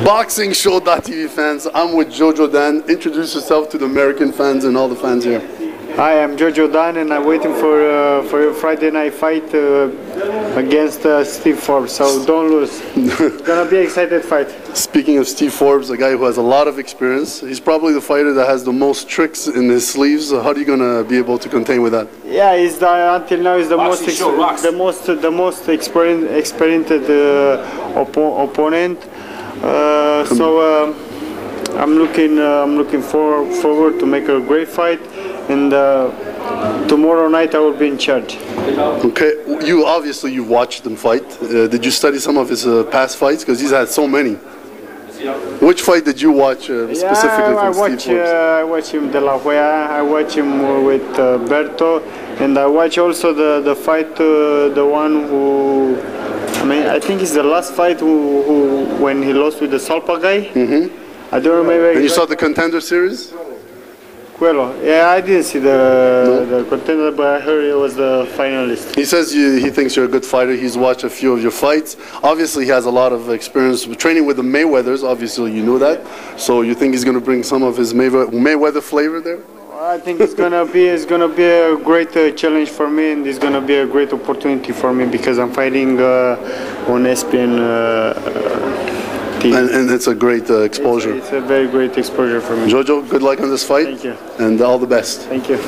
BoxingShow.tv fans, I'm with Jojo Dan. Introduce yourself to the American fans and all the fans here. Hi, I'm Jojo Dan, and I'm waiting for your Friday night fight against Steve Forbes. So don't lose. It's gonna be an excited fight. Speaking of Steve Forbes, a guy who has a lot of experience, he's probably the fighter that has the most tricks in his sleeves. How are you gonna be able to contain with that? Yeah, he's until now he's the most experienced opponent. I'm looking forward to make a great fight, and tomorrow night I will be in charge. Okay, you watched him fight. Did you study some of his past fights? Because he's had so many. Which fight did you watch specifically from Steve Forbes? I watch him De La Hoya. I watch him with Berto, and I watch also the fight, the one who. I think it's the last fight when he lost with the Salpa guy. I don't remember. And you saw the Contender Series? Cuello. Yeah, I didn't see the Contender, but I heard it was the finalist. He says he thinks you're a good fighter. He's watched a few of your fights. Obviously, he has a lot of experience with training with the Mayweathers. Obviously, you know that. So you think he's going to bring some of his Mayweather flavor there? I think it's gonna be a great challenge for me, and it's gonna be a great opportunity for me because I'm fighting on ESPN TV. And it's a great exposure. It's a very great exposure for me. Jojo, good luck on this fight. Thank you. And all the best. Thank you.